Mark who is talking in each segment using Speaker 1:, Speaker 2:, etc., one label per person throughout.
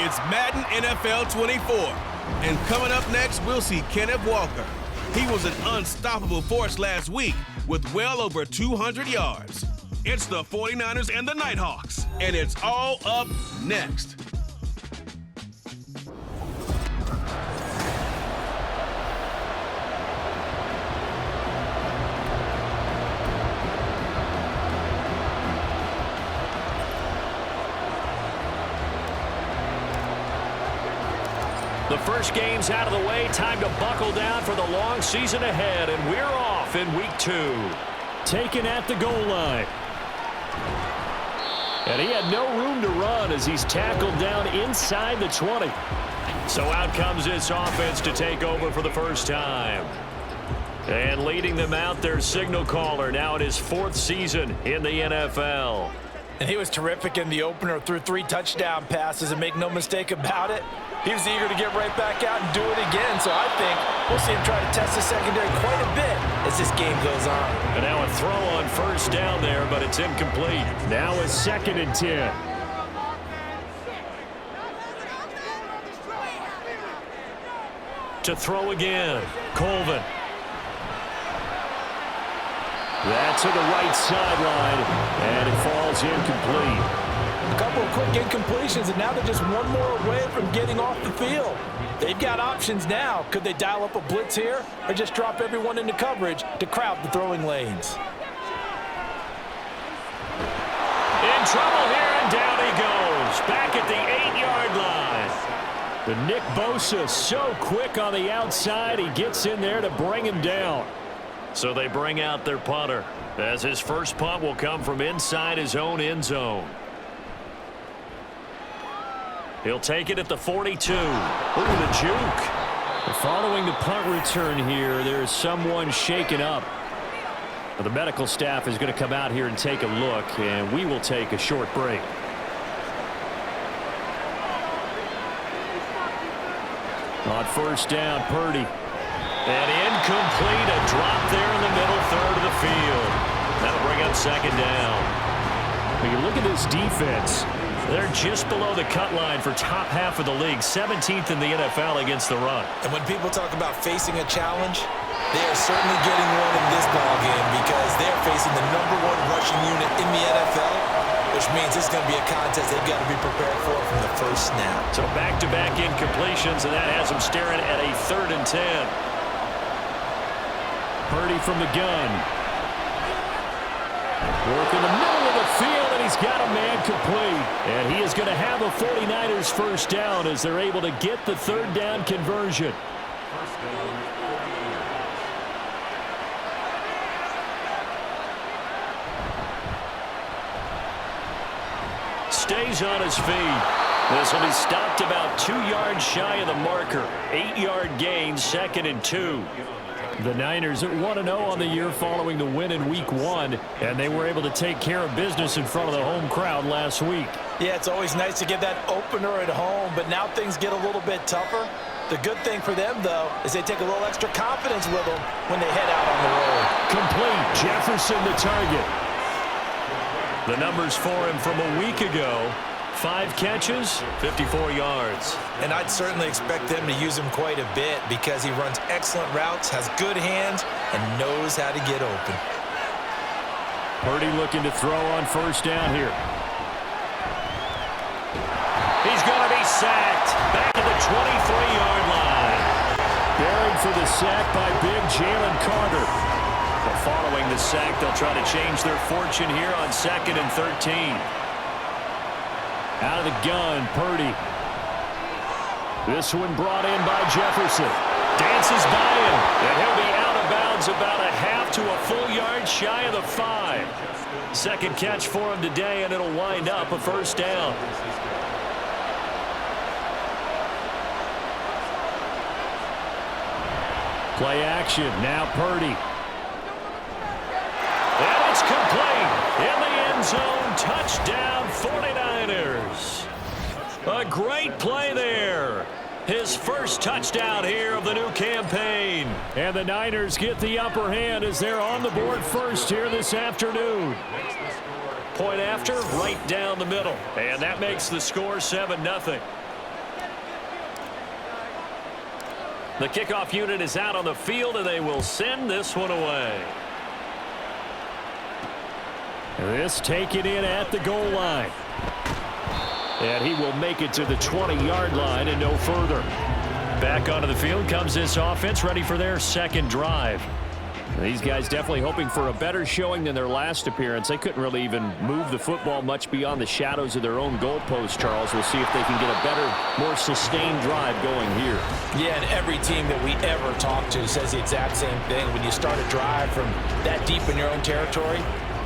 Speaker 1: It's Madden NFL 24. And coming up next, we'll see Kenneth Walker. He was an unstoppable force last week with well over 200 yards. It's the 49ers and the Nighthawks, and it's all up next.
Speaker 2: The first game's out of the way. Time to buckle down for the long season ahead, and we're off in week 2. Taken at the goal line. And he had no room to run as he's tackled down inside the 20. So out comes this offense to take over for the first time. And leading them out, their signal caller, now in his 4th season in the NFL.
Speaker 3: And he was terrific in the opener, threw 3 touchdown passes, and make no mistake about it, he was eager to get right back out and do it again. So I think we'll see him try to test the secondary quite a bit as this game goes on.
Speaker 2: And now a throw on first down there, but it's incomplete. Now a 2nd and 10. To throw again, Colvin. That's to the right sideline, and it falls incomplete.
Speaker 3: A couple of quick incompletions, and now they're just one more away from getting off the field. They've got options now. Could they dial up a blitz here or just drop everyone into coverage to crowd the throwing lanes?
Speaker 2: In trouble here, and down he goes. Back at the 8-yard line. The Nick Bosa so quick on the outside, he gets in there to bring him down. So they bring out their punter, as his first punt will come from inside his own end zone. He'll take it at the 42. Ooh, the juke. Following the punt return here, there's someone shaken up. The medical staff is going to come out here and take a look, and we will take a short break. On first down, Purdy. And incomplete, a drop there in the middle third of the field. That'll bring up 2nd down. When you look at this defense, they're just below the cut line for top half of the league, 17th in the NFL against the run.
Speaker 3: And when people talk about facing a challenge, they are certainly getting one in this ballgame because they're facing the #1 rushing unit in the NFL, which means it's going to be a contest they've got to be prepared for from the first snap.
Speaker 2: So back-to-back incompletions, and that has them staring at a 3rd and 10. Purdy from the gun. Work in the middle of the field, and he's got a man complete. And he is going to have a 49ers first down as they're able to get the 3rd down conversion. Stays on his feet. This will be stopped about 2 yards shy of the marker. 8-yard gain, 2nd and 2. The Niners at 1-0 on the year following the win in Week 1, and they were able to take care of business in front of the home crowd last week.
Speaker 3: Yeah, it's always nice to get that opener at home, but now things get a little bit tougher. The good thing for them, though, is they take a little extra confidence with them when they head out on the road.
Speaker 2: Complete. Jefferson the target. The numbers for him from a week ago. 5 catches, 54 yards.
Speaker 3: And I'd certainly expect them to use him quite a bit because he runs excellent routes, has good hands, and knows how to get open.
Speaker 2: Purdy looking to throw on first down here. He's going to be sacked. Back at the 23-yard line. Buried for the sack by big Jalen Carter. But following the sack, they'll try to change their fortune here on 2nd and 13. Out of the gun, Purdy. This one brought in by Jefferson. Dances by him, and he'll be out of bounds about a half to a full yard shy of the 5. 2nd catch for him today, and it'll wind up a first down. Play action, now Purdy. And it's complete. In the end zone, touchdown 49ers. A great play there. His first touchdown here of the new campaign. And the Niners get the upper hand as they're on the board first here this afternoon. Point after, right down the middle. And that makes the score 7-0. The kickoff unit is out on the field, and they will send this one away. This taken in at the goal line. And he will make it to the 20-yard line and no further. Back onto the field comes this offense, ready for their second drive. These guys definitely hoping for a better showing than their last appearance. They couldn't really even move the football much beyond the shadows of their own goalpost, Charles. We'll see if they can get a better, more sustained drive going here.
Speaker 3: Yeah, and every team that we ever talk to says the exact same thing. When you start a drive from that deep in your own territory,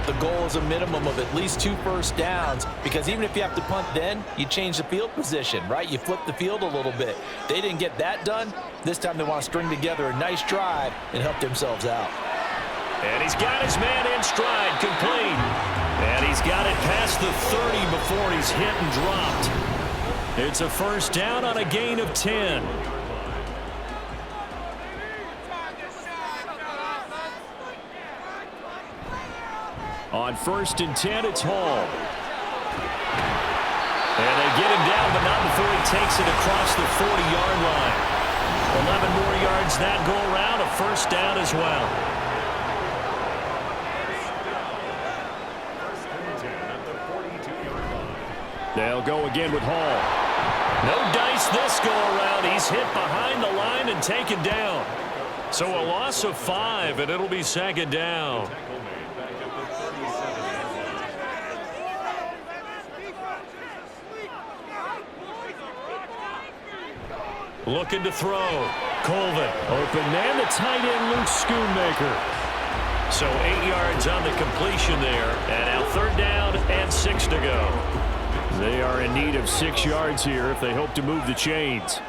Speaker 3: the goal is a minimum of at least 2 first downs, because even if you have to punt then, you change the field position, right? You flip the field a little bit. They didn't get that done. This time they want to string together a nice drive and help themselves out.
Speaker 2: And he's got his man in stride, complete. And he's got it past the 30 before he's hit and dropped. It's a first down on a gain of 10. On 1st and 10, it's Hall. And they get him down, but not before he takes it across the 40-yard line. 11 more yards that go around, a first down as well. They'll go again with Hall. No dice this go around. He's hit behind the line and taken down. So a loss of 5, and it'll be second down. Looking to throw. Colvin. Open man, the tight end, Luke Schoonmaker. So 8 yards on the completion there. And now 3rd down and 6 to go. They are in need of 6 yards here if they hope to move the chains.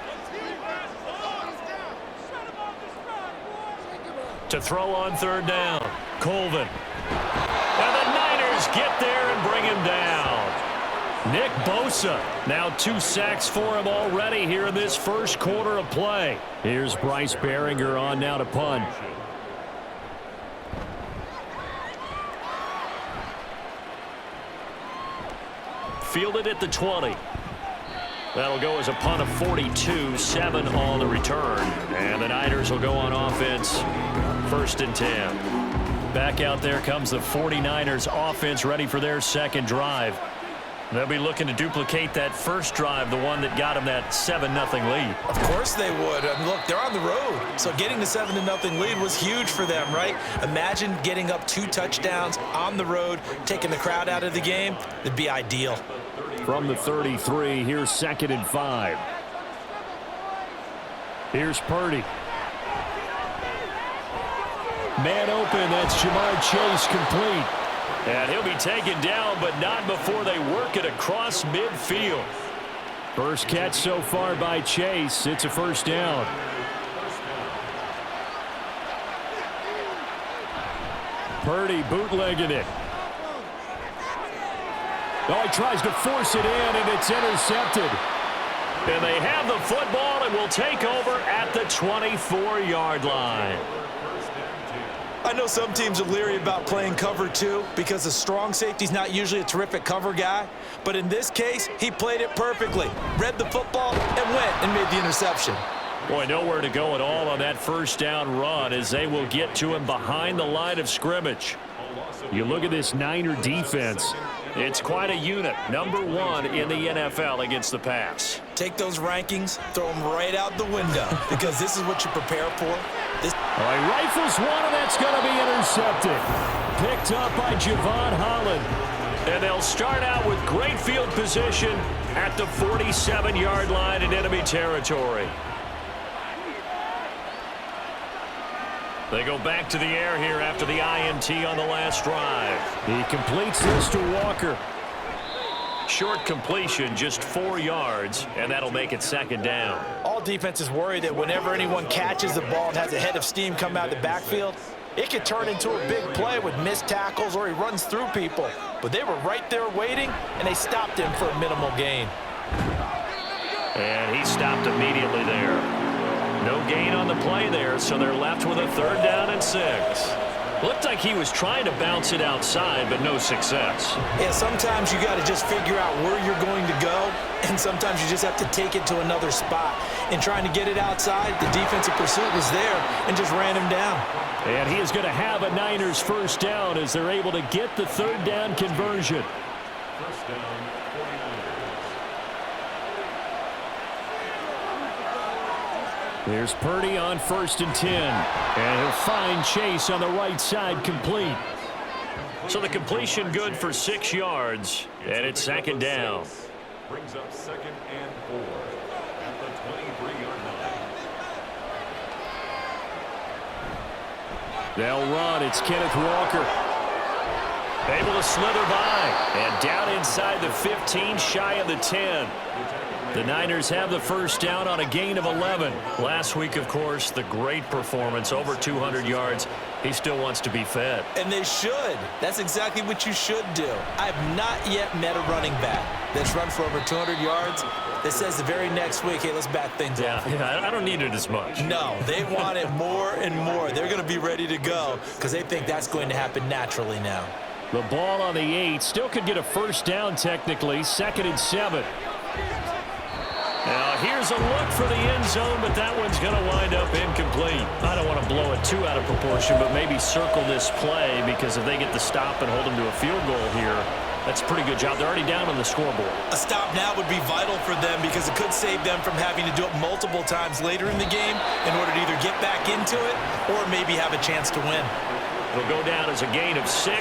Speaker 2: To throw on 3rd down. Colvin. And the Niners get there and bring him down. Nick Bosa, now 2 sacks for him already here in this first quarter of play. Here's Bryce Behringer on now to punt. Fielded at the 20. That'll go as a punt of 42, 7 on the return. And the Niners will go on offense, 1st and 10. Back out there comes the 49ers offense, ready for their second drive. They'll be looking to duplicate that first drive, the one that got them that 7-0 lead.
Speaker 3: Of course they would. Look, they're on the road, so getting the 7-0 lead was huge for them, right? Imagine getting up 2 touchdowns on the road, taking the crowd out of the game. It'd be ideal.
Speaker 2: From the 33, here's 2nd and 5. Here's Purdy. Man open, that's Jamar Chase complete. And he'll be taken down, but not before they work it across midfield. First catch so far by Chase. It's a first down. Purdy bootlegging it. Oh, he tries to force it in, and it's intercepted. And they have the football and will take over at the 24-yard line.
Speaker 3: I know some teams are leery about playing cover 2 because the strong safety's not usually a terrific cover guy. But in this case, he played it perfectly. Read the football and went and made the interception.
Speaker 2: Boy, nowhere to go at all on that first down run as they will get to him behind the line of scrimmage. You look at this Niner defense. It's quite a unit. Number 1 in the NFL against the pass.
Speaker 3: Take those rankings, throw them right out the window because this is what you prepare for.
Speaker 2: All right, rifles one, and that's going to be intercepted. Picked up by Javon Holland. And they'll start out with great field position at the 47-yard line in enemy territory. They go back to the air here after the INT on the last drive. He completes this to Walker. Short completion, just 4 yards, and that'll make it second down.
Speaker 3: All defenses worry that whenever anyone catches the ball and has a head of steam come out of the backfield, it could turn into a big play with missed tackles or he runs through people. But they were right there waiting, and they stopped him for a minimal gain.
Speaker 2: And he stopped immediately there. No gain on the play there, so they're left with a 3rd down and 6. Looked like he was trying to bounce it outside, but no success.
Speaker 3: Yeah, sometimes you got to just figure out where you're going to go, and sometimes you just have to take it to another spot. And trying to get it outside, the defensive pursuit was there and just ran him down.
Speaker 2: And he is going to have a Niners 1st down as they're able to get the 3rd down conversion.
Speaker 4: 1st down, 49ers.
Speaker 2: There's Purdy on 1st and 10. And he'll find Chase on the right side complete. So the completion good for 6 yards. And it's 2nd down.
Speaker 4: Brings up 2nd and 4 at the 23-yard line.
Speaker 2: They'll run. It's Kenneth Walker. Able to slither by. And down inside the 15, shy of the 10. The Niners have the 1st down on a gain of 11. Last week, of course, the great performance, over 200 yards. He still wants to be fed.
Speaker 3: And they should. That's exactly what you should do. I have not yet met a running back that's run for over 200 yards that says the very next week, hey, let's back things off.
Speaker 2: Yeah, I don't need it as much.
Speaker 3: No, they want it more and more. They're going to be ready to go because they think that's going to happen naturally now.
Speaker 2: The ball on the 8. Still could get a 1st down technically. 2nd and 7. Now, here's a look for the end zone, but that one's going to wind up incomplete. I don't want to blow it too out of proportion, but maybe circle this play because if they get the stop and hold them to a field goal here, that's a pretty good job. They're already down on the scoreboard.
Speaker 3: A stop now would be vital for them because it could save them from having to do it multiple times later in the game in order to either get back into it or maybe have a chance to win.
Speaker 2: It'll go down as a gain of 6,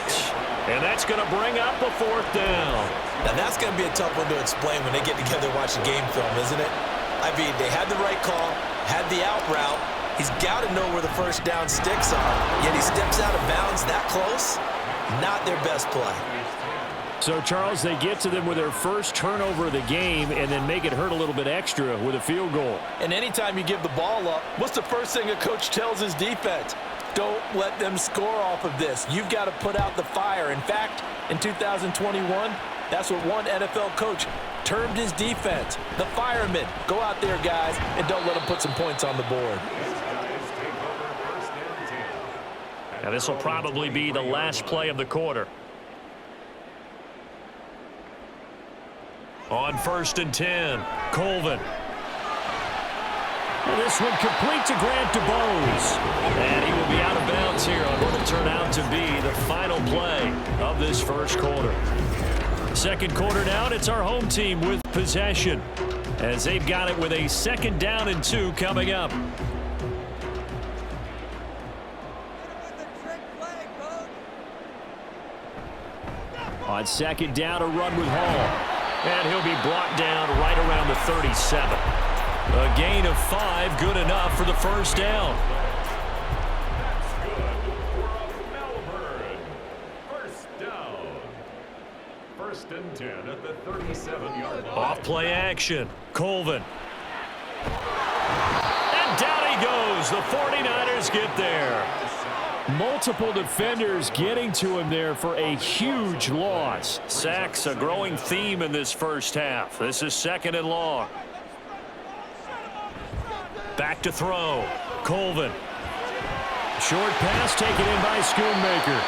Speaker 2: and that's going to bring up a 4th down.
Speaker 3: Now, that's going to be a tough one to explain when they get together and watch the game film, isn't it? I mean, they had the right call, had the out route. He's got to know where the 1st down sticks are, yet he steps out of bounds that close. Not their best play.
Speaker 2: So, Charles, they get to them with their 1st turnover of the game and then make it hurt a little bit extra with a field goal.
Speaker 3: And anytime you give the ball up, what's the first thing a coach tells his defense? Don't let them score off of this. You've got to put out the fire. In fact, in 2021, that's what one NFL coach termed his defense. The firemen. Go out there, guys, and don't let them put some points on the board.
Speaker 2: Now, this will probably be the last play of the quarter. On 1st and 10, Colvin. And this one complete to Grant DuBose. And he will be out of bounds here on what will turn out to be the final play of this 1st quarter. 2nd quarter now, and it's our home team with possession as they've got it with a 2nd down and 2 coming up. On 2nd down, a run with Hall. And he'll be brought down right around the 37. A gain of 5, good enough for the 1st down.
Speaker 4: Melbourne. 1st down. 1st and 10 at the 37-yard line.
Speaker 2: Off play action. Colvin. And down he goes. The 49ers get there. Multiple defenders getting to him there for a huge loss. Sacks, a growing theme in this 1st half. This is 2nd and long. Back to throw. Colvin. Short pass taken in by Schoonmaker.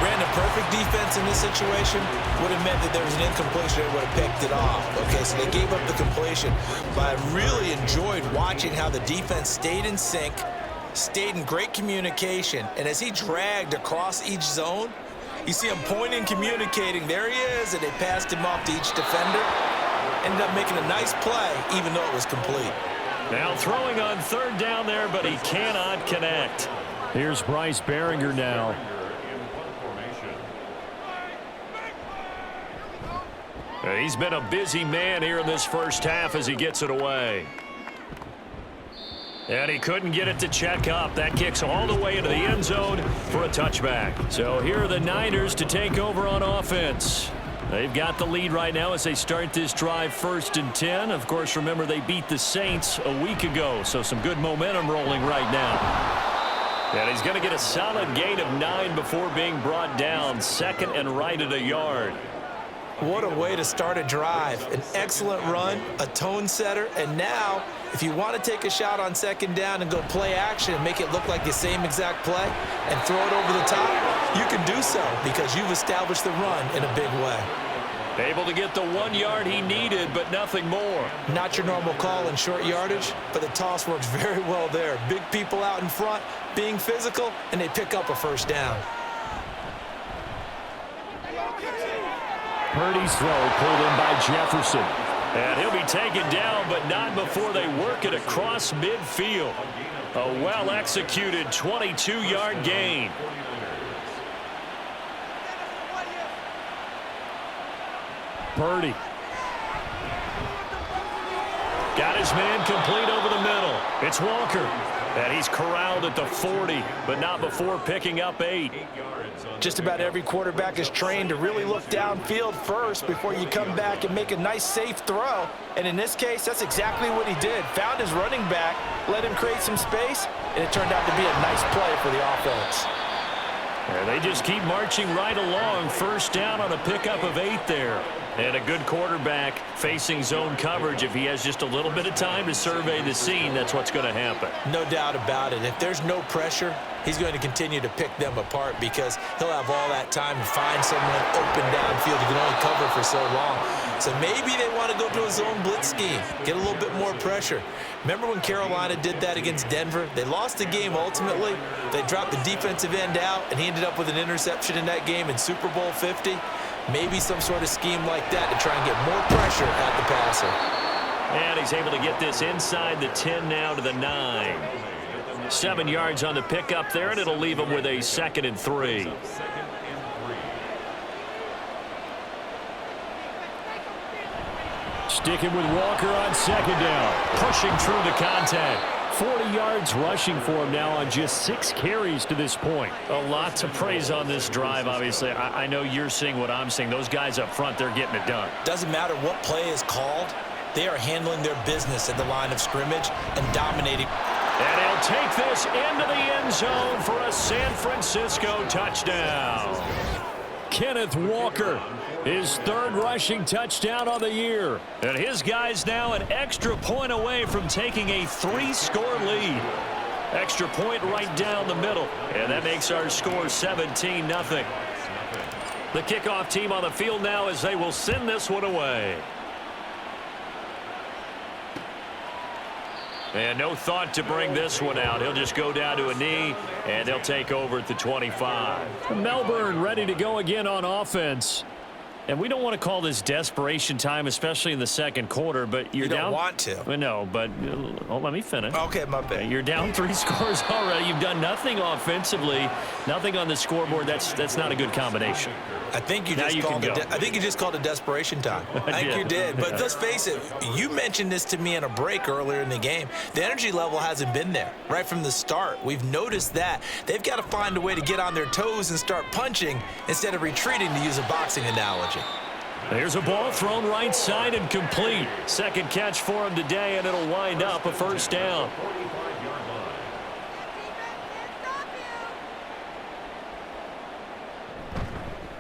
Speaker 3: Brandon, perfect defense in this situation would have meant that there was an incompletion and would have picked it off. Okay, so they gave up the completion. But I really enjoyed watching how the defense stayed in sync, stayed in great communication, and as he dragged across each zone, you see him pointing, communicating. There he is, and they passed him off to each defender. Ended up making a nice play, even though it was complete.
Speaker 2: Now throwing on 3rd down there, but he cannot connect. Here's Bryce Behringer now. He's been a busy man here in this 1st half as he gets it away. And he couldn't get it to check up. That kicks all the way into the end zone for a touchback. So here are the Niners to take over on offense. They've got the lead right now as they start this drive 1st and 10. Of course, remember they beat the Saints a week ago, so some good momentum rolling right now. And he's going to get a solid gain of 9 before being brought down. 2nd and right at a yard.
Speaker 3: What a way to start a drive. An excellent run, a tone setter, and now, if you want to take a shot on second down and go play action and make it look like the same exact play and throw it over the top, you can do so because you've established the run in a big way.
Speaker 2: Able to get the 1 yard he needed, but nothing more.
Speaker 3: Not your normal call in short yardage, but the toss works very well there. Big people out in front, being physical, and they pick up a first down.
Speaker 2: Purdy's throw pulled in by Jefferson. And he'll be taken down, but not before they work it across midfield. A well-executed 22-yard gain. Purdy. Got his man complete over the middle. It's Walker. And he's corralled at the 40, but not before picking up 8.
Speaker 3: Just about every quarterback is trained to really look downfield first before you come back and make a nice, safe throw. And in this case, that's exactly what he did. Found his running back, let him create some space, and it turned out to be a nice play for the offense.
Speaker 2: And they just keep marching right along. First down on a pickup of 8 there. And a good quarterback facing zone coverage. If he has just a little bit of time to survey the scene, that's what's going to happen.
Speaker 3: No doubt about it. If there's no pressure, he's going to continue to pick them apart because he'll have all that time to find someone open downfield. He can only cover for so long. So maybe they want to go to a zone blitz scheme, get a little bit more pressure. Remember when Carolina did that against Denver? They lost the game ultimately. They dropped the defensive end out, and he ended up with an interception in that game in Super Bowl 50. Maybe some sort of scheme like that to try and get more pressure at the passer.
Speaker 2: And he's able to get this inside the 10 now to the 9. 7 yards on the pickup there, and it'll leave him with a 2nd and 3. Sticking with Walker on 2nd down. Pushing through the contact. 40 yards rushing for him now on just 6 carries to this point. A lot to praise on this drive, obviously. I know you're seeing what I'm seeing. Those guys up front, they're getting it done.
Speaker 3: Doesn't matter what play is called. They are handling their business at the line of scrimmage and dominating.
Speaker 2: And he'll take this into the end zone for a San Francisco touchdown. Kenneth Walker, his 3rd rushing touchdown on the year. And his guys now an extra point away from taking a 3-score lead. Extra point right down the middle. And that makes our score 17-0. The kickoff team on the field now as they will send this one away. And no thought to bring this one out. He'll just go down to a knee, and they'll take over at the 25. Melbourne ready to go again on offense. And we don't want to call this desperation time, especially in the second quarter, but you're down.
Speaker 3: You don't want to.
Speaker 2: No, but let me finish.
Speaker 3: Okay, my bad.
Speaker 2: You're down 3 scores already. You've done nothing offensively, nothing on the scoreboard. That's not a good combination.
Speaker 3: I think you just called it desperation time. I think you did. But let's face it, you mentioned this to me in a break earlier in the game. The energy level hasn't been there right from the start. We've noticed that. They've got to find a way to get on their toes and start punching instead of retreating, to use a boxing analogy.
Speaker 2: There's a ball thrown right side and complete. 2nd catch for him today, and it'll wind up a first down.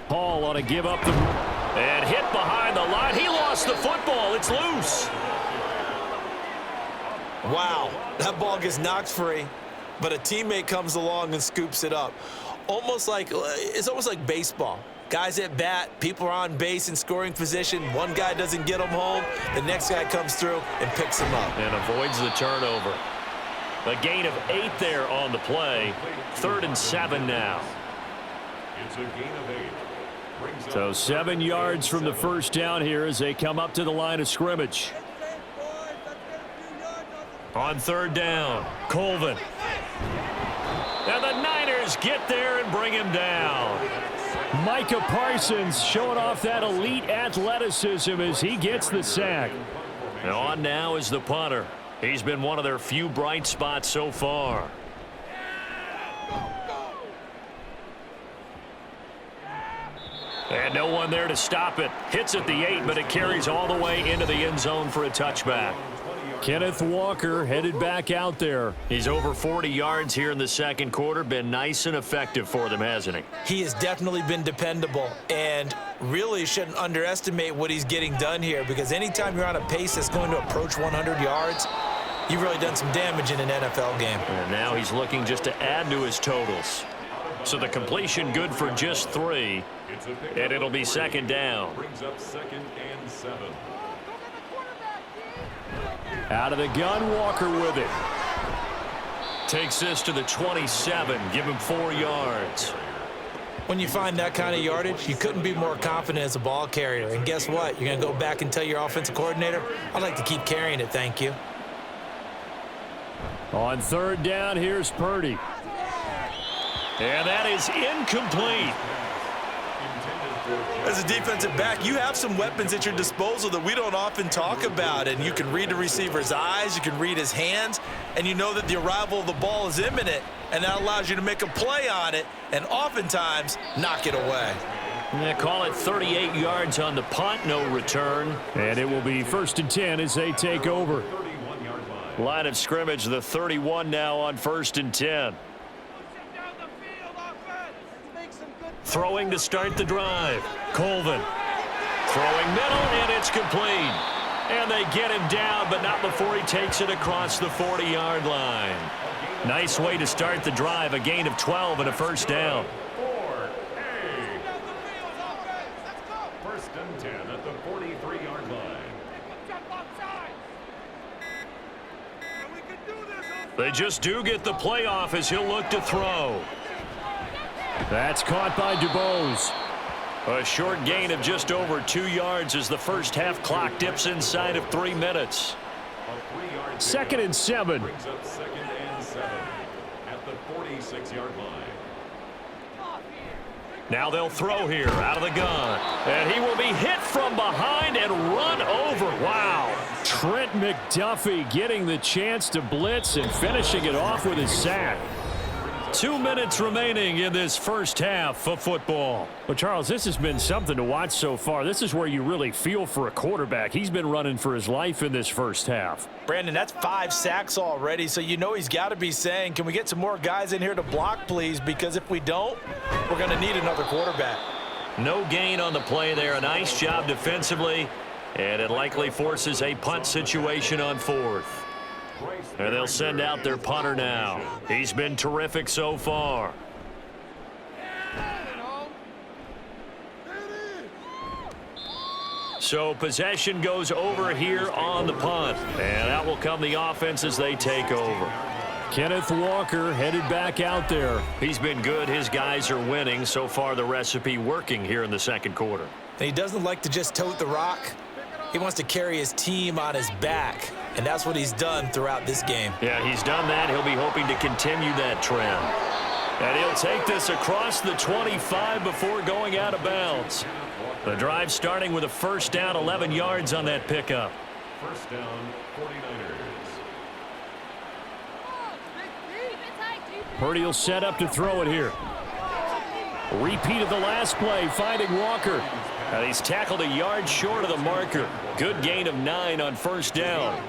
Speaker 2: Paul on a give up and hit behind the line. He lost the football. It's loose.
Speaker 3: Wow, that ball gets knocked free, but a teammate comes along and scoops it up. It's almost like baseball. Guys at bat, people are on base in scoring position. One guy doesn't get them home. The next guy comes through and picks him up.
Speaker 2: And avoids the turnover. A gain of 8 there on the play. 3rd and 7 now.
Speaker 4: It's a gain of 8.
Speaker 2: So 7 yards from the first down here as they come up to the line of scrimmage. On 3rd down, Colvin. And the Niners get there and bring him down. Micah Parsons showing off that elite athleticism as he gets the sack. And on now is the punter. He's been one of their few bright spots so far. And no one there to stop it. Hits at the 8, but it carries all the way into the end zone for a touchback. Kenneth Walker headed back out there. He's over 40 yards here in the second quarter. Been nice and effective for them, hasn't he?
Speaker 3: He has definitely been dependable, and really shouldn't underestimate what he's getting done here, because anytime you're on a pace that's going to approach 100 yards, you've really done some damage in an NFL game.
Speaker 2: And now he's looking just to add to his totals. So the completion good for just 3, and it'll be second down.
Speaker 4: Brings up 2nd and 7.
Speaker 2: Out of the gun, Walker with it. Takes this to the 27, give him 4 yards.
Speaker 3: When you find that kind of yardage, you couldn't be more confident as a ball carrier. And guess what? You're going to go back and tell your offensive coordinator, I'd like to keep carrying it, thank you.
Speaker 2: On third down, here's Purdy. And that is incomplete.
Speaker 3: As a defensive back, you have some weapons at your disposal that we don't often talk about, and you can read the receiver's eyes, you can read his hands, and you know that the arrival of the ball is imminent, and that allows you to make a play on it and oftentimes knock it away.
Speaker 2: Yeah, call it 38 yards on the punt, no return. And it will be 1st and 10 as they take over. Line of scrimmage, the 31 now on 1st and 10. Throwing to start the drive. Colvin. Throwing middle, and it's complete. And they get him down, but not before he takes it across the 40-yard line. Nice way to start the drive, a gain of 12 and a first down.
Speaker 4: 1st and 10 at the 43-yard line.
Speaker 2: They just do get the playoff as he'll look to throw. That's caught by DuBose. A short gain of just over 2 yards as the first half clock dips inside of 3 minutes. 2nd and 7.
Speaker 4: Brings up 2nd and 7 at the 46-yard line.
Speaker 2: Now they'll throw here out of the gun. And he will be hit from behind and run over. Wow. Trent McDuffie getting the chance to blitz and finishing it off with his sack. 2 minutes remaining in this first half of football. Well, Charles, this has been something to watch so far. This is where you really feel for a quarterback. He's been running for his life in this first half.
Speaker 3: Brandon, that's 5 sacks already, so you know he's got to be saying, can we get some more guys in here to block, please? Because if we don't, we're going to need another quarterback.
Speaker 2: No gain on the play there. A nice job defensively, and it likely forces a punt situation on 4th. And they'll send out their punter now. He's been terrific so far. So possession goes over here on the punt. And out will come the offense as they take over. Kenneth Walker headed back out there. He's been good. His guys are winning. So far the recipe working here in the second quarter.
Speaker 3: And he doesn't like to just tote the rock. He wants to carry his team on his back, and that's what he's done throughout this game.
Speaker 2: Yeah, he's done that. He'll be hoping to continue that trend. And he'll take this across the 25 before going out of bounds. The drive starting with a first down, 11 yards on that pickup.
Speaker 4: First down, 49ers.
Speaker 2: Purdy will set up to throw it here. Repeat of the last play, finding Walker. And he's tackled a yard short of the marker. Good gain of 9 on first down.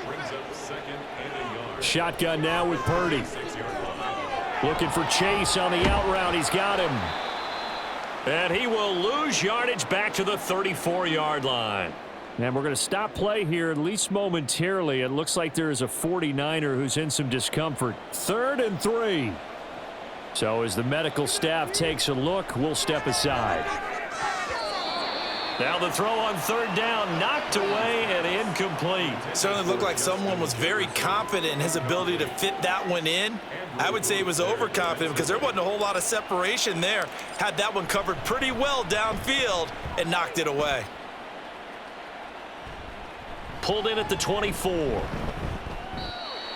Speaker 4: Brings up 2nd and a yard.
Speaker 2: Shotgun now with Purdy. Looking for Chase on the out route. He's got him. And he will lose yardage back to the 34-yard line. And we're going to stop play here, at least momentarily. It looks like there is a 49er who's in some discomfort. 3rd and 3. So as the medical staff takes a look, we'll step aside. Now the throw on 3rd down, knocked away and incomplete.
Speaker 3: Certainly looked like someone was very confident in his ability to fit that one in. I would say he was overconfident because there wasn't a whole lot of separation there. Had that one covered pretty well downfield and knocked it away.
Speaker 2: Pulled in at the 24.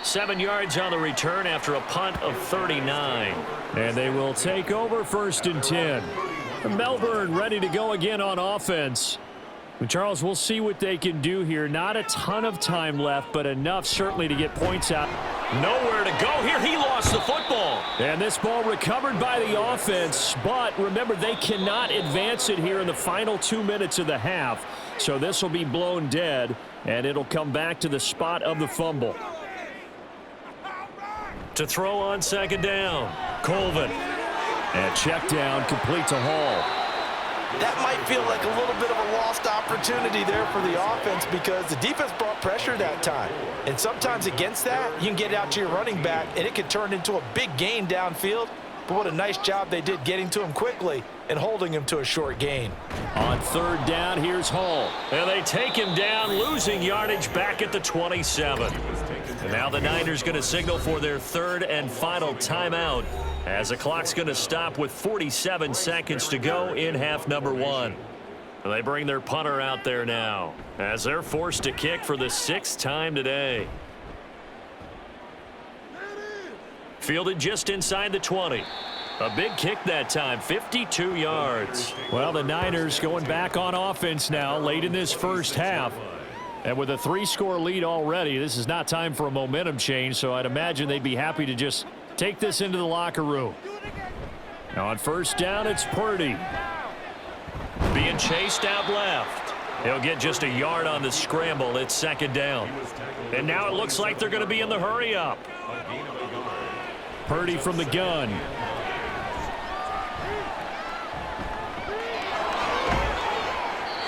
Speaker 2: 7 yards on the return after a punt of 39. And they will take over 1st and 10. Melbourne ready to go again on offense. And Charles, we'll see what they can do here. Not a ton of time left, but enough certainly to get points out. Nowhere to go here. He lost the football. And this ball recovered by the offense, but remember, they cannot advance it here in the final 2 minutes of the half. So this will be blown dead, and it'll come back to the spot of the fumble. To throw on second down, Colvin. And check down, complete to Hall.
Speaker 3: That might feel like a little bit of a lost opportunity there for the offense because the defense brought pressure that time. And sometimes against that, you can get it out to your running back, and it can turn into a big gain downfield. But what a nice job they did getting to him quickly and holding him to a short gain.
Speaker 2: On third down, here's Hall. And they take him down, losing yardage back at the 27. And now the Niners going to signal for their third and final timeout, as the clock's going to stop with 47 seconds to go in half number 1. They bring their punter out there now, as they're forced to kick for the 6th time today. Fielded just inside the 20. A big kick that time, 52 yards. Well, the Niners going back on offense now late in this first half. And with a 3-score lead already, this is not time for a momentum change, so I'd imagine they'd be happy to just take this into the locker room. Now on first down, it's Purdy. Being chased out left. He'll get just a yard on the scramble. It's second down. And now it looks like they're going to be in the hurry up. Purdy from the gun.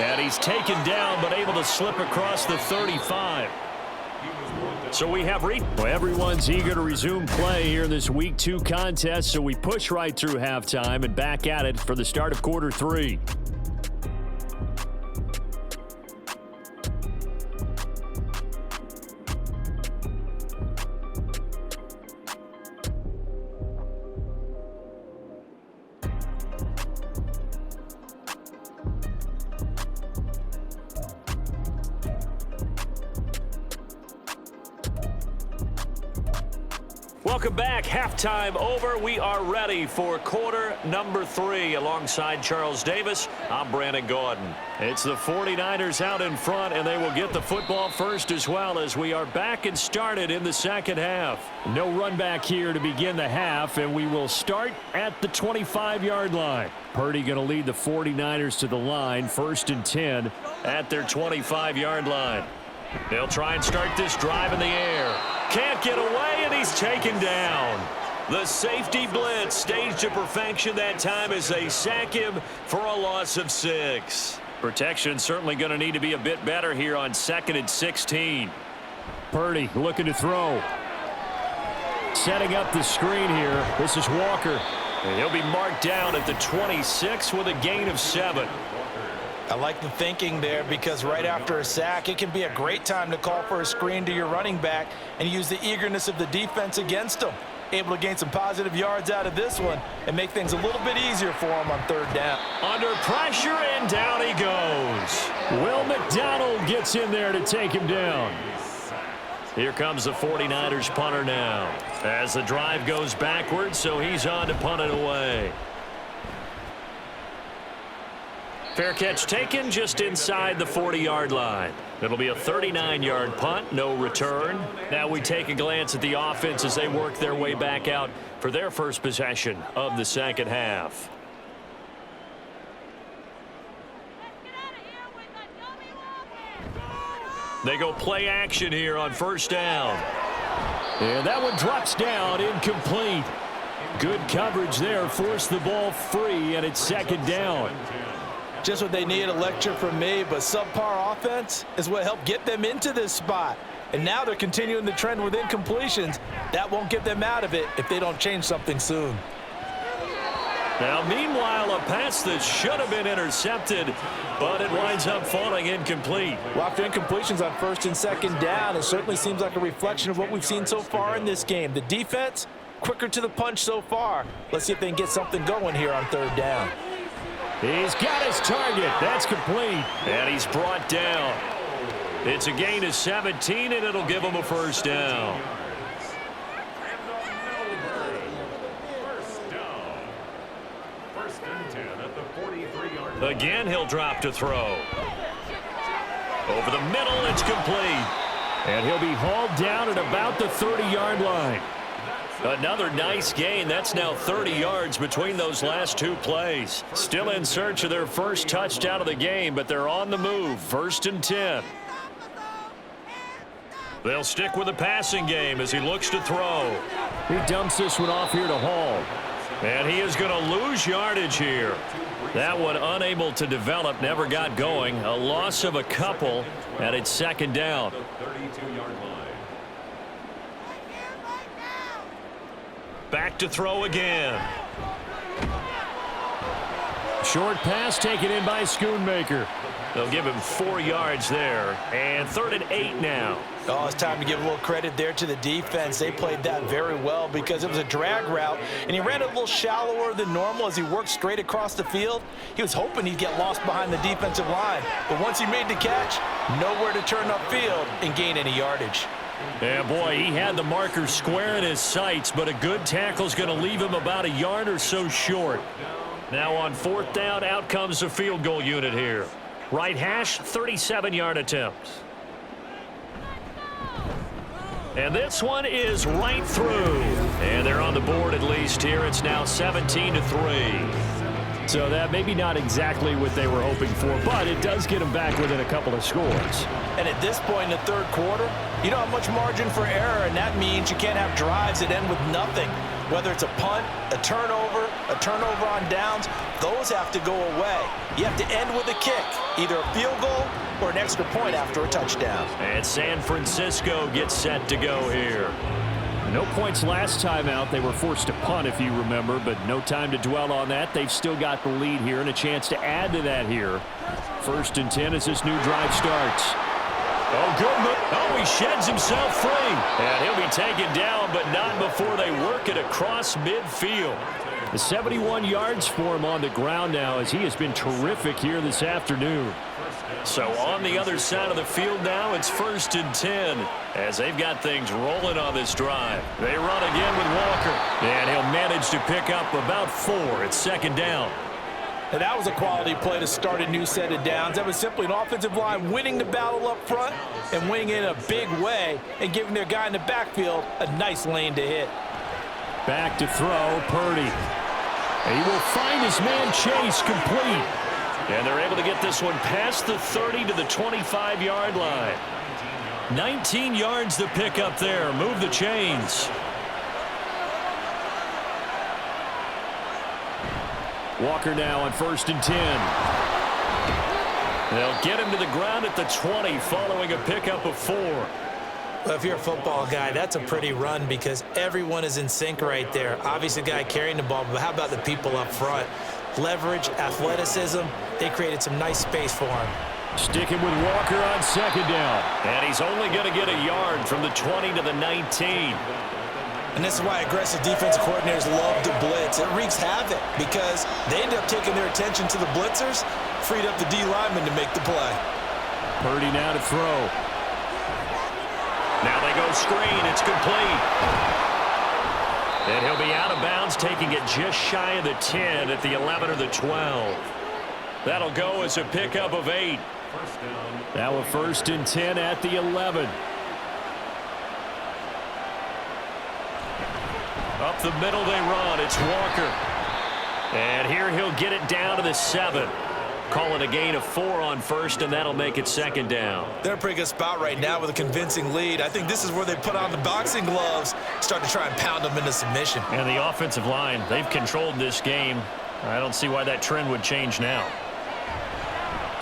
Speaker 2: And he's taken down, but able to slip across the 35. So we have well, everyone's eager to resume play here in this Week 2 contest, so we push right through halftime and back at it for the start of quarter 3. Welcome back. Halftime over. We are ready for quarter number 3. Alongside Charles Davis, I'm Brandon Gordon. It's the 49ers out in front, and they will get the football first as well, as we are back and started in the second half. No run back here to begin the half, and we will start at the 25-yard line. Purdy going to lead the 49ers to the line, 1st and 10 at their 25-yard line. They'll try and start this drive in the air. Can't get away, and he's taken down. The safety blitz staged to perfection that time as they sack him for a loss of 6. Protection certainly going to need to be a bit better here on 2nd and 16. Purdy looking to throw. Setting up the screen here. This is Walker. And he'll be marked down at the 26 with a gain of 7.
Speaker 3: I like the thinking there because right after a sack, it can be a great time to call for a screen to your running back and use the eagerness of the defense against them. Able to gain some positive yards out of this one and make things a little bit easier for him on 3rd down.
Speaker 2: Under pressure, and down he goes. Will McDonald gets in there to take him down. Here comes the 49ers punter now, as the drive goes backwards, so he's on to punt it away. Fair catch taken just inside the 40-yard line. It'll be a 39-yard punt, no return. Now we take a glance at the offense as they work their way back out for their first possession of the second half. They go play action here on first down. And that one drops down, incomplete. Good coverage there, forced the ball free, and it's second down.
Speaker 3: Just what they need, a lecture from me, but subpar offense is what helped get them into this spot. And now they're continuing the trend with incompletions. That won't get them out of it if they don't change something soon.
Speaker 2: Now, meanwhile, a pass that should have been intercepted, but it winds up falling incomplete.
Speaker 3: Well, after incompletions on 1st and 2nd down, it certainly seems like a reflection of what we've seen so far in this game. The defense, quicker to the punch so far. Let's see if they can get something going here on 3rd down.
Speaker 2: He's got his target. That's complete. And he's brought down. It's a gain of 17, and it'll give him a first down. Again, he'll drop to throw. Over the middle, it's complete. And he'll be hauled down at about the 30-yard line. Another nice gain. That's now 30 yards between those last two plays. Still in search of their first touchdown of the game, but they're on the move. 1st and 10. They'll stick with the passing game as he looks to throw. He dumps this one off here to Hall. And he is going to lose yardage here. That one unable to develop, never got going. A loss of a couple, and it's 2nd down.
Speaker 4: 32-yard line.
Speaker 2: Back to throw again. Short pass taken in by Schoonmaker. They'll give him 4 yards there. And 3rd and 8 now.
Speaker 3: Oh, it's time to give a little credit there to the defense. They played that very well because it was a drag route, and he ran a little shallower than normal as he worked straight across the field. He was hoping he'd get lost behind the defensive line, but once he made the catch, nowhere to turn upfield and gain any yardage.
Speaker 2: Yeah, boy, he had the marker square in his sights, but a good tackle is going to leave him about a yard or so short. Now on 4th down, out comes the field goal unit here. Right hash, 37-yard attempt. And this one is right through. And they're on the board at least here. It's now 17-3. So that maybe not exactly what they were hoping for, but it does get them back within a couple of scores.
Speaker 3: And at this point in the 3rd quarter, you don't have much margin for error, and that means you can't have drives that end with nothing. Whether it's a punt, a turnover on downs, those have to go away. You have to end with a kick, either a field goal or an extra point after a touchdown.
Speaker 2: And San Francisco gets set to go here. No points last time out. They were forced to punt, if you remember, but no time to dwell on that. They've still got the lead here and a chance to add to that here. 1st and 10 as this new drive starts. Oh, good move. Oh, he sheds himself free. And he'll be taken down, but not before they work it across midfield. The 71 yards for him on the ground now as he has been terrific here this afternoon. So on the other side of the field now, it's 1st and 10 as they've got things rolling on this drive. They run again with Walker, and he'll manage to pick up about 4. It's 2nd down.
Speaker 3: And that was a quality play to start a new set of downs. That was simply an offensive line winning the battle up front and winning it in a big way and giving their guy in the backfield a nice lane to hit.
Speaker 2: Back to throw, Purdy. He will find his man Chase complete. And they're able to get this one past the 30 to the 25-yard line. 19 yards to pick up there. Move the chains. Walker now on 1st and 10. They'll get him to the ground at the 20 following a pickup of 4.
Speaker 3: Well, if you're a football guy, that's a pretty run because everyone is in sync right there. Obviously, the guy carrying the ball, but how about the people up front? Leverage, athleticism, they created some nice space for him.
Speaker 2: Sticking with Walker on 2nd down. And he's only going to get a yard from the 20 to the 19.
Speaker 3: And this is why aggressive defensive coordinators love to blitz. It wreaks havoc because they end up taking their attention to the blitzers, freed up the D lineman to make the play.
Speaker 2: Purdy now to throw. Now they go screen. It's complete. And he'll be out of bounds, taking it just shy of the 10 at the 11 or the 12. That'll go as a pickup of 8. Now a 1st and 10 at the 11. Up the middle they run. It's Walker. And here he'll get it down to the 7. Call it a gain of 4 on 1st, and that'll make it 2nd down.
Speaker 3: They're in a pretty good spot right now with a convincing lead. I think this is where they put on the boxing gloves, start to try and pound them into submission.
Speaker 2: And the offensive line, they've controlled this game. I don't see why that trend would change now.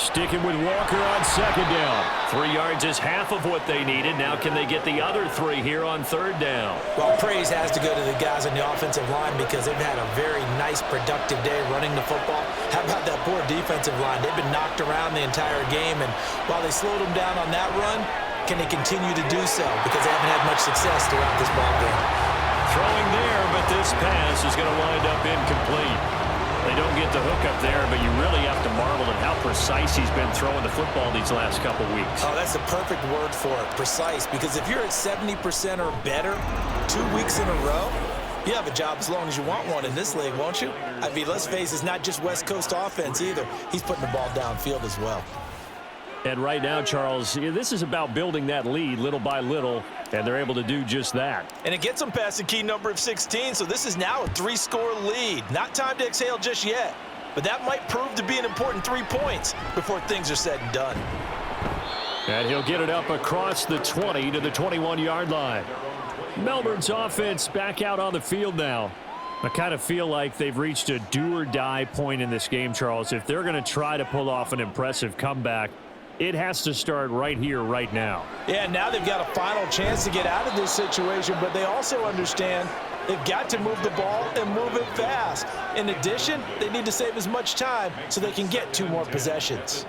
Speaker 2: Sticking with Walker on 2nd down. 3 yards is half of what they needed. Now can they get the other 3 here on 3rd down?
Speaker 3: Well, praise has to go to the guys on the offensive line because they've had a very nice, productive day running the football. How about that poor defensive line? They've been knocked around the entire game, and while they slowed them down on that run, can they continue to do so? Because they haven't had much success throughout this ball game.
Speaker 2: Throwing there, but this pass is going to wind up incomplete. They don't get the hook up there, but you really have to marvel at how precise he's been throwing the football these last couple weeks.
Speaker 3: Oh, that's the perfect word for it, precise, because if you're at 70% or better 2 weeks in a row, you have a job as long as you want one in this league, won't you? I mean, let's face it, it's not just West Coast offense either. He's putting the ball downfield as well.
Speaker 2: And right now, Charles, this is about building that lead little by little, and they're able to do just that.
Speaker 3: And it gets them past the key number of 16, so this is now a 3-score lead. Not time to exhale just yet, but that might prove to be an important 3 points before things are said and done.
Speaker 2: And he'll get it up across the 20 to the 21-yard line. Melbourne's offense back out on the field now. I kind of feel like they've reached a do-or-die point in this game, Charles. If they're going to try to pull off an impressive comeback, it has to start right here, right now.
Speaker 3: Yeah, now they've got a final chance to get out of this situation, but they also understand they've got to move the ball and move it fast. In addition, they need to save as much time so they can get 2 more possessions.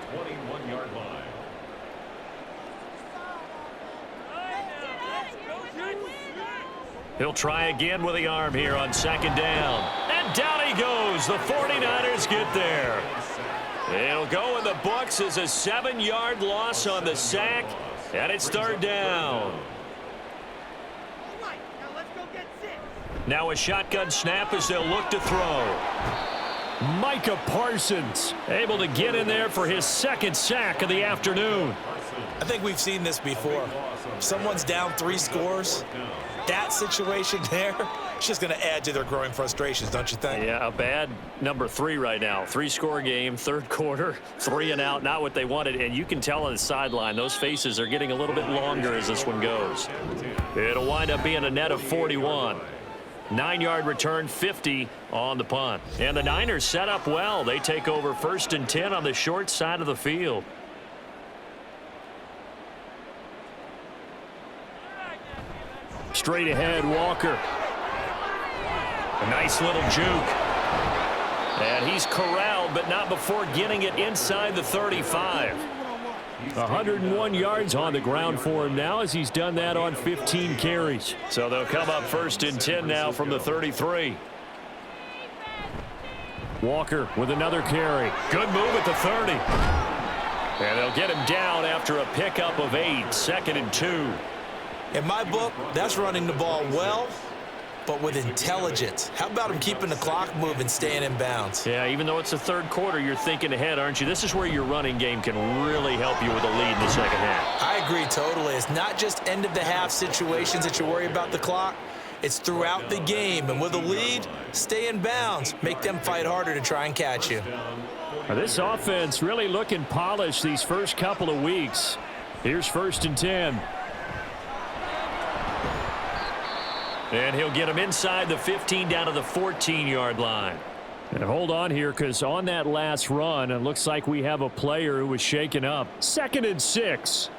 Speaker 2: He'll try again with the arm here on second down. And down he goes. The 49ers get there. It'll go in the books as a 7-yard loss on the sack, and it's third down. Now a shotgun snap as they'll look to throw. Micah Parsons able to get in there for his second sack of the afternoon.
Speaker 3: I think we've seen this before. If someone's down 3 scores, that situation there, it's just going to add to their growing frustrations, don't you think?
Speaker 2: Yeah, a bad number 3 right now. 3-score game, third quarter, 3 and out, not what they wanted. And you can tell on the sideline, those faces are getting a little bit longer as this one goes. It'll wind up being a net of 41. 9-yard return, 50 on the punt. And the Niners set up well. They take over 1st and 10 on the short side of the field. Straight ahead, Walker. A nice little juke. And he's corralled, but not before getting it inside the 35. 101 yards on the ground for him now as he's done that on 15 carries. So they'll come up 1st and 10 now from the 33. Walker with another carry. Good move at the 30. And they'll get him down after a pickup of 8, 2nd and 2.
Speaker 3: In my book, that's running the ball well, but with intelligence. How about him keeping the clock moving, staying in bounds?
Speaker 2: Yeah, even though it's the third quarter, you're thinking ahead, aren't you? This is where your running game can really help you with a lead in the second half.
Speaker 3: I agree totally. It's not just end-of-the-half situations that you worry about the clock. It's throughout the game. And with a lead, stay in bounds. Make them fight harder to try and catch you.
Speaker 2: Now, this offense really looking polished these first couple of weeks. Here's 1st and 10. And he'll get him inside the 15 down to the 14-yard line. And hold on here, because on that last run, it looks like we have a player who was shaken up. 2nd and 6.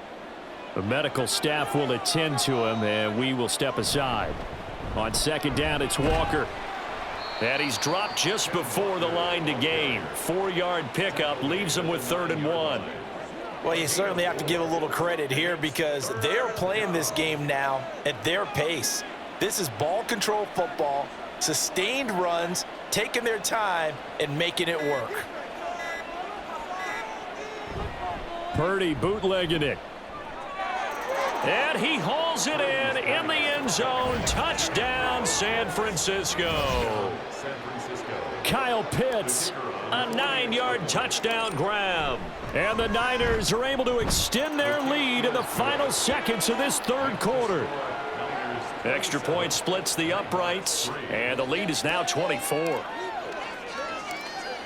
Speaker 2: The medical staff will attend to him, and we will step aside. On 2nd down, it's Walker. And he's dropped just before the line to gain. 4-yard pickup leaves him with 3rd and 1.
Speaker 3: Well, you certainly have to give a little credit here because they're playing this game now at their pace. This is ball control football, sustained runs, taking their time, and making it work.
Speaker 2: Purdy bootlegging it. And he hauls it in the end zone. Touchdown, San Francisco. Kyle Pitts, a 9-yard touchdown grab. And the Niners are able to extend their lead in the final seconds of this third quarter. Extra point splits the uprights, and the lead is now 24.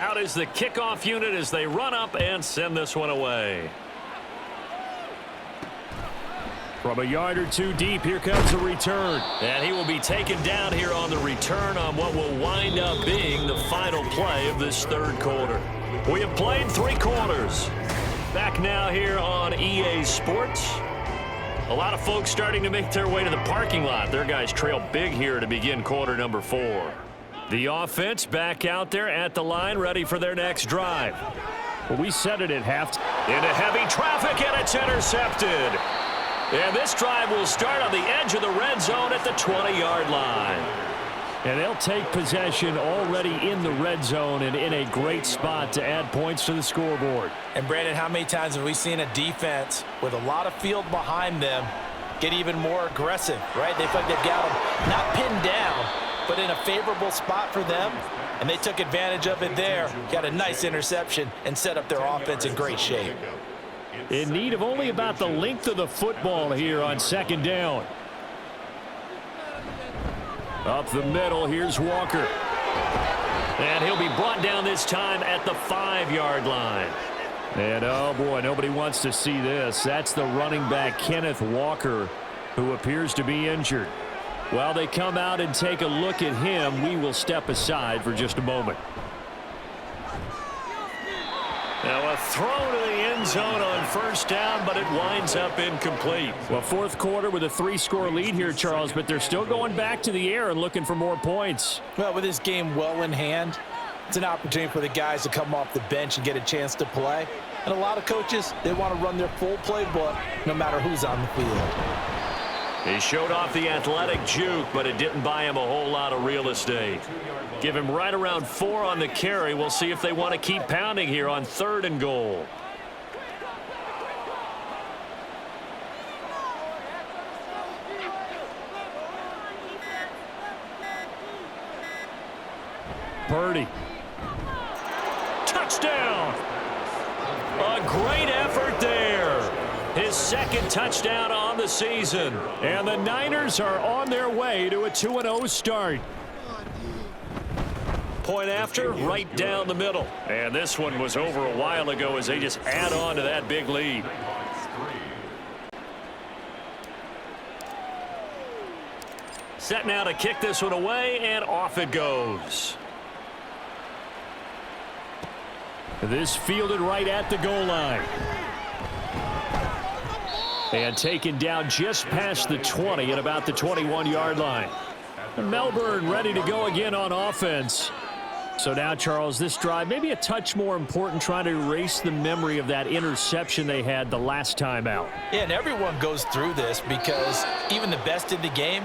Speaker 2: Out is the kickoff unit as they run up and send this one away. From a yard or 2 deep, here comes the return. And he will be taken down here on the return on what will wind up being the final play of this third quarter. We have played 3 quarters. Back now here on EA Sports. A lot of folks starting to make their way to the parking lot. Their guys trail big here to begin quarter number 4. The offense back out there at the line, ready for their next drive. Well, we said it at halftime. Into heavy traffic, and it's intercepted. And this drive will start on the edge of the red zone at the 20-yard line. And they'll take possession already in the red zone and in a great spot to add points to the scoreboard.
Speaker 3: And, Brandon, how many times have we seen a defense with a lot of field behind them get even more aggressive, right? They feel like they've got them not pinned down, but in a favorable spot for them, and they took advantage of it there. Got a nice interception and set up their offense in great shape.
Speaker 2: in need of only about the length of the football here on second down. Up the middle, here's Walker. And he'll be brought down this time at the 5-yard line. And, oh, boy, nobody wants to see this. That's the running back, Kenneth Walker, who appears to be injured. While they come out and take a look at him, we will step aside for just a moment. Now a throw to the end zone on first down, but it winds up incomplete. Well, fourth quarter with a 3-score lead here, Charles, but they're still going back to the air and looking for more points.
Speaker 3: Well, with this game well in hand, it's an opportunity for the guys to come off the bench and get a chance to play. And a lot of coaches, they want to run their full playbook no matter who's on the field.
Speaker 2: He showed off the athletic juke, but it didn't buy him a whole lot of real estate. Give him right around 4 on the carry. We'll see if they want to keep pounding here on 3rd and goal. Purdy. Touchdown! A great effort there. His second touchdown on the season. And the Niners are on their way to a 2-0 start. Point after, right down the middle. And this one was over a while ago as they just add on to that big lead. Set now to kick this one away, and off it goes. This fielded right at the goal line. And taken down just past the 20 at about the 21-yard line. Melbourne ready to go again on offense. So now, Charles, this drive maybe a touch more important, trying to erase the memory of that interception they had the last time out.
Speaker 3: Yeah, and everyone goes through this because even the best in the game,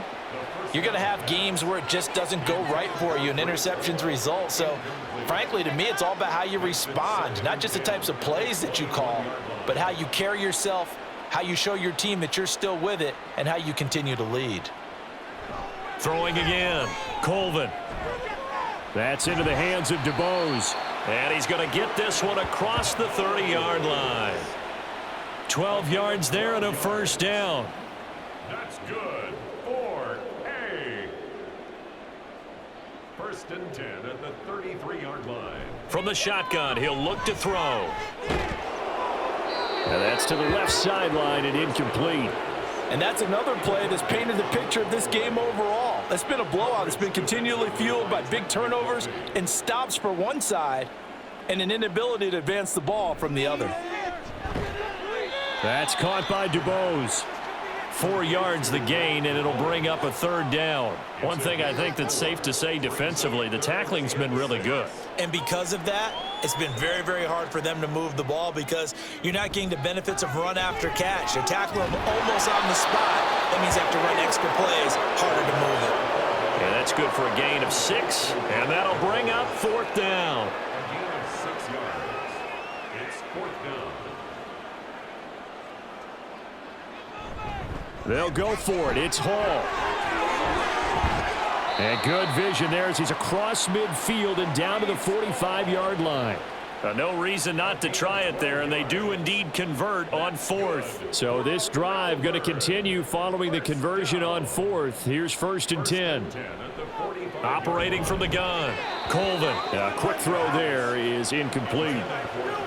Speaker 3: you're going to have games where it just doesn't go right for you, and interceptions result. So, frankly, to me, it's all about how you respond, not just the types of plays that you call, but how you carry yourself, how you show your team that you're still with it, and how you continue to lead.
Speaker 2: Throwing again, Colvin. That's into the hands of DeBose. And he's going to get this one across the 30-yard line. 12 yards there and a first down.
Speaker 4: That's good for A. 1st and 10 at the 33-yard line.
Speaker 2: From the shotgun, he'll look to throw. And that's to the left sideline and incomplete.
Speaker 3: And that's another play that's painted the picture of this game overall. It's been a blowout. It's been continually fueled by big turnovers and stops for one side and an inability to advance the ball from the other.
Speaker 2: That's caught by DeBose. 4 yards the gain, and it'll bring up a 3rd down. One thing I think that's safe to say defensively, the tackling's been really good.
Speaker 3: And because of that, it's been very, very hard for them to move the ball because you're not getting the benefits of run after catch. They're tackling them almost on the spot. That means they have to run extra plays, harder to move it.
Speaker 2: Yeah, that's good for a gain of 6, and that'll bring up 4th down.
Speaker 4: A gain of 6 yards. It's 4th down.
Speaker 2: They'll go for it. It's Hall. And good vision there as he's across midfield and down to the 45-yard line. No reason not to try it there, and they do indeed convert on 4th. So this drive going to continue following the conversion on 4th. Here's 1st and 10. Operating from the gun. Colvin. A quick throw there is incomplete.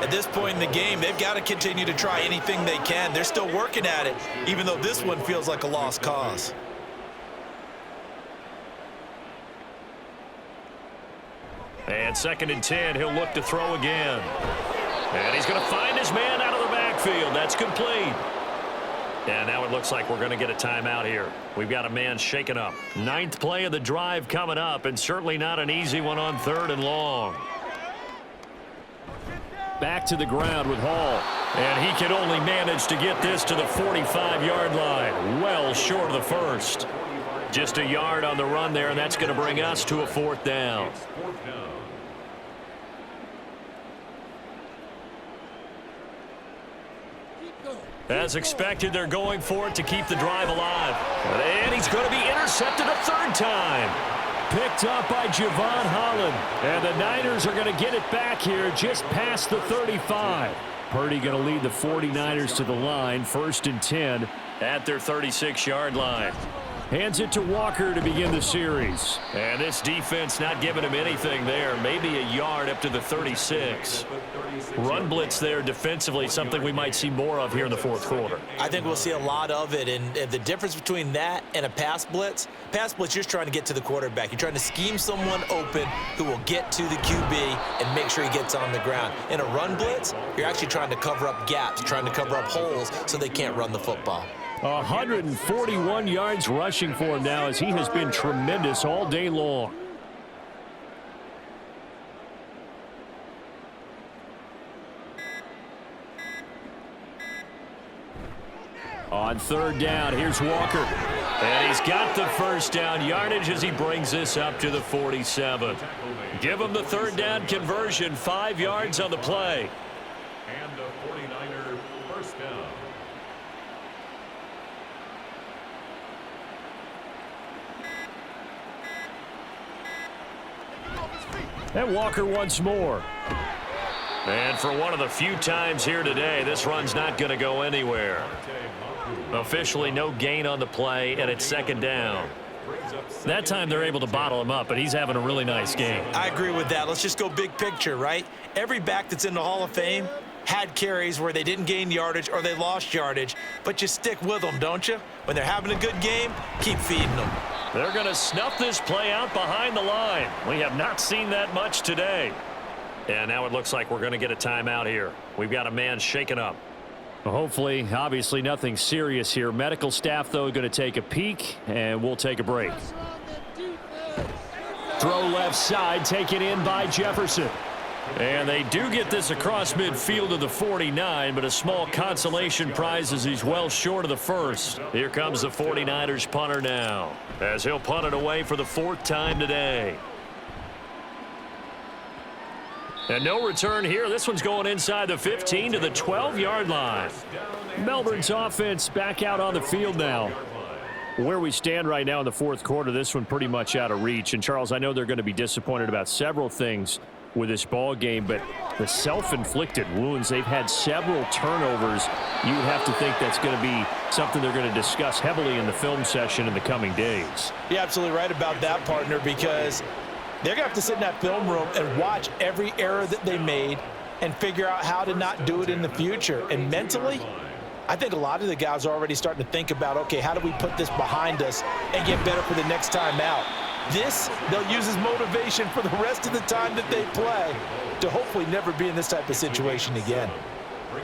Speaker 3: At this point in the game, they've got to continue to try anything they can. They're still working at it, even though this one feels like a lost cause.
Speaker 2: And 2nd and 10, he'll look to throw again. And he's going to find his man out of the backfield. That's complete. And now it looks like we're going to get a timeout here. We've got a man shaken up. 9th play of the drive coming up, and certainly not an easy one on 3rd and long. Back to the ground with Hall. And he can only manage to get this to the 45-yard line. Well short of the 1st. Just a yard on the run there, and that's going to bring us to a 4th down. As expected, they're going for it to keep the drive alive. And he's going to be intercepted a 3rd time. Picked up by Javon Holland. And the Niners are going to get it back here just past the 35. Purdy going to lead the 49ers to the line, 1st and 10 at their 36-yard line. Hands it to Walker to begin the series. And this defense not giving him anything there. Maybe a yard up to the 36. Run blitz there defensively, something we might see more of here in the fourth quarter.
Speaker 3: I think we'll see a lot of it. And the difference between that and a pass blitz, you're just trying to get to the quarterback. You're trying to scheme someone open who will get to the QB and make sure he gets on the ground. In a run blitz, you're actually trying to cover up gaps, trying to cover up holes so they can't run the football.
Speaker 2: 141 yards rushing for him now as he has been tremendous all day long. On 3rd down, here's Walker. And he's got the 1st down yardage as he brings this up to the 47. Give him the 3rd down conversion, 5 yards on the play.
Speaker 4: And the 49er 1st down.
Speaker 2: And Walker once more. And for one of the few times here today, this run's not going to go anywhere. Officially no gain on the play, and it's 2nd down. That time they're able to bottle him up, but he's having a really nice game.
Speaker 3: I agree with that. Let's just go big picture, right? Every back that's in the Hall of Fame had carries where they didn't gain yardage or they lost yardage, but you stick with them, don't you? When they're having a good game, keep feeding them.
Speaker 2: They're going to snuff this play out behind the line. We have not seen that much today. And now it looks like we're going to get a timeout here. We've got a man shaken up. Well, hopefully, obviously nothing serious here. Medical staff, though, going to take a peek, and we'll take a break. Throw left side, taken in by Jefferson. And they do get this across midfield to the 49, but a small consolation prize as he's well short of the 1st. Here comes the 49ers punter now, as he'll punt it away for the 4th time today. And no return here. This one's going inside the 15 to the 12-yard line. Melbourne's offense back out on the field now. Where we stand right now in the 4th quarter, this one pretty much out of reach. And, Charles, I know they're going to be disappointed about several things with this ball game, but the self-inflicted wounds, they've had several turnovers. You would have to think that's going to be something they're going to discuss heavily in the film session in the coming days.
Speaker 3: You're absolutely right about that, partner, because they're going to have to sit in that film room and watch every error that they made and figure out how to not do it in the future. And mentally, I think a lot of the guys are already starting to think about, okay, how do we put this behind us and get better for the next time out? This, they'll use as motivation for the rest of the time that they play to hopefully never be in this type of situation again.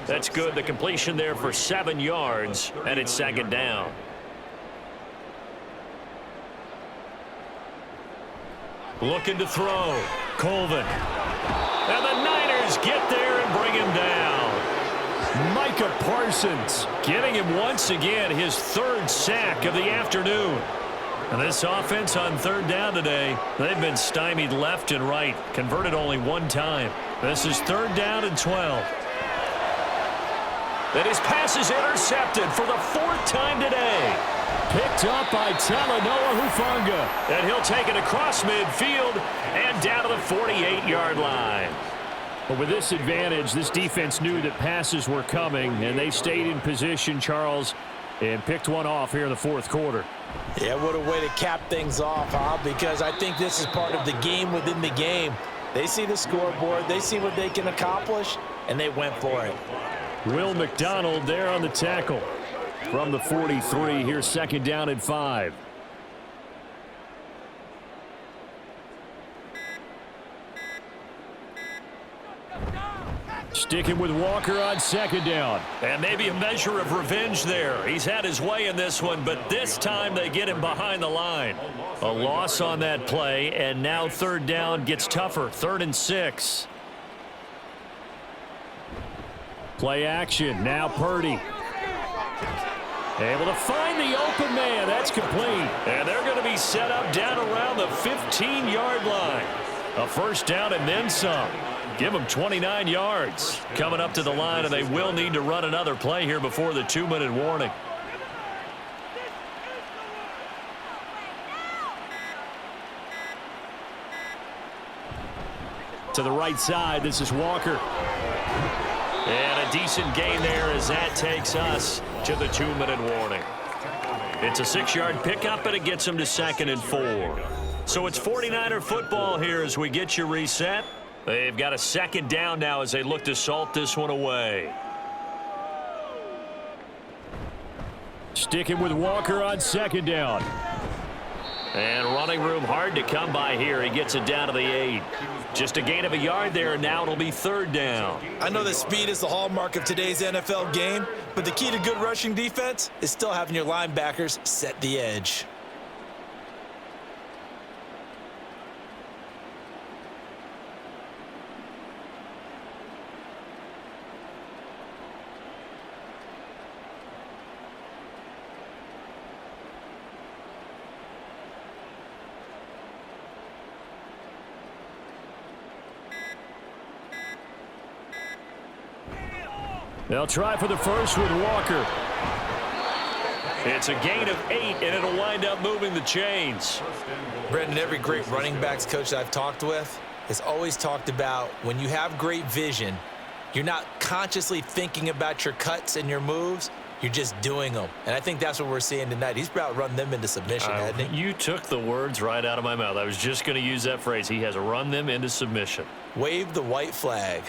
Speaker 2: That's good. The completion there for 7 yards, and it's 2nd down. Looking to throw. Colvin. And the Niners get there and bring him down. Micah Parsons getting him once again his 3rd sack of the afternoon. And this offense on 3rd down today, they've been stymied left and right, converted only 1 time. This is 3rd down and 12. And his pass is intercepted for the 4th time today. Picked up by Talanoa Hufanga. And he'll take it across midfield and down to the 48-yard line. But with this advantage, this defense knew that passes were coming, and they stayed in position, Charles, and picked one off here in the 4th quarter.
Speaker 3: Yeah, what a way to cap things off, huh? Because I think this is part of the game within the game. They see the scoreboard, they see what they can accomplish, and they went for it.
Speaker 2: Will McDonald there on the tackle. From the 43, here's 2nd down and 5. Sticking with Walker on 2nd down. And maybe a measure of revenge there. He's had his way in this one, but this time they get him behind the line. A loss on that play, and now 3rd down gets tougher. 3rd and 6. Play action. Now Purdy. Able to find the open man. That's complete. And they're going to be set up down around the 15-yard line. A 1st down and then some. Give them 29 yards. Coming up to the line, and they will need to run another play here before the 2-minute warning. To the right side, this is Walker. And a decent gain there as that takes us to the 2-minute warning. It's a 6-yard pickup, and it gets them to 2nd and 4. So it's 49er football here as we get you reset. They've got a 2nd down now as they look to salt this one away.
Speaker 5: Sticking with Walker on 2nd down.
Speaker 2: And running room hard to come by here. He gets it down to the 8. Just a gain of a yard there, and now it'll be 3rd down.
Speaker 3: I know that speed is the hallmark of today's NFL game, but the key to good rushing defense is still having your linebackers set the edge.
Speaker 5: They'll try for the first with Walker.
Speaker 2: It's a gain of 8, and it'll wind up moving the chains.
Speaker 3: Brendan, every great running backs coach that I've talked with has always talked about when you have great vision, you're not consciously thinking about your cuts and your moves. You're just doing them. And I think that's what we're seeing tonight. He's about run them into submission, hasn't he?
Speaker 2: You took the words right out of my mouth. I was just going to use that phrase. He has run them into submission.
Speaker 3: Wave the white flag.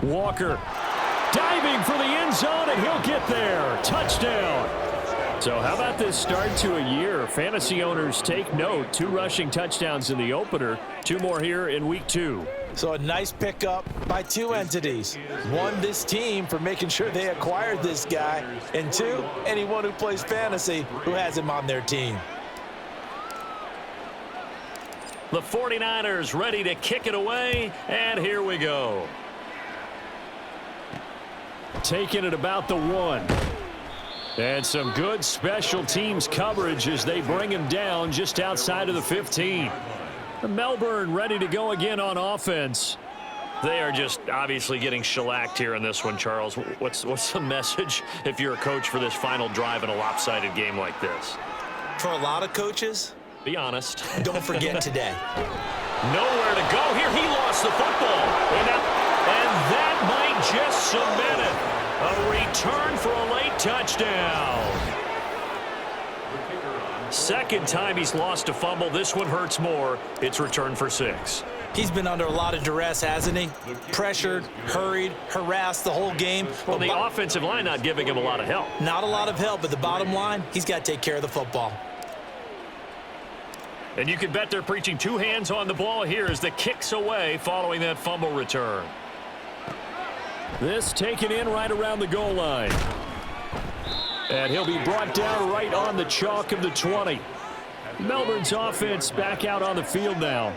Speaker 5: Walker diving for the end zone, and he'll get there. Touchdown. So how about this start to a year? Fantasy owners take note. 2 rushing touchdowns in the opener. 2 more here in week 2.
Speaker 3: So a nice pickup by 2 entities. 1, this team for making sure they acquired this guy. And 2, anyone who plays fantasy who has him on their team.
Speaker 2: The 49ers ready to kick it away, and here we go.
Speaker 5: Taking it about the 1. And some good special teams coverage as they bring him down just outside of the 15. Melbourne ready to go again on offense.
Speaker 2: They are just obviously getting shellacked here in this one, Charles. What's the message if you're a coach for this final drive in a lopsided game like this?
Speaker 3: For a lot of coaches,
Speaker 2: be honest.
Speaker 3: Don't forget today.
Speaker 2: Nowhere to go here. He lost the football. And that might just cement it. A return for a late touchdown. 2nd time he's lost a fumble. This one hurts more. It's returned for 6.
Speaker 3: He's been under a lot of duress, hasn't he? Pressured, hurried, harassed the whole game.
Speaker 2: Well, the offensive line not giving him a lot of help.
Speaker 3: Not a lot of help, but the bottom line, he's got to take care of the football.
Speaker 2: And you can bet they're preaching 2 hands on the ball here as the kick's away following that fumble return.
Speaker 5: This taken in right around the goal line. And he'll be brought down right on the chalk of the 20. Melbourne's offense back out on the field now.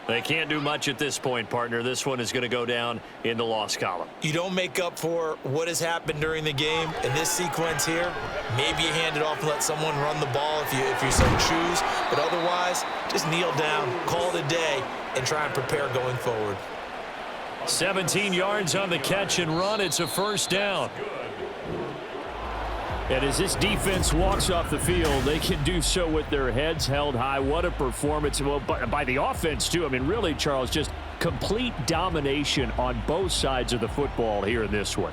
Speaker 2: They can't do much at this point, partner. This one is going to go down in the loss column.
Speaker 3: You don't make up for what has happened during the game in this sequence here. Maybe you hand it off and let someone run the ball if you so choose. But otherwise, just kneel down, call it a day, and try and prepare going forward.
Speaker 5: 17 yards on the catch and run. It's a 1st down. And as this defense walks off the field, they can do so with their heads held high. What a performance. Well, by the offense, too. I mean, really, Charles, just complete domination on both sides of the football here in this one.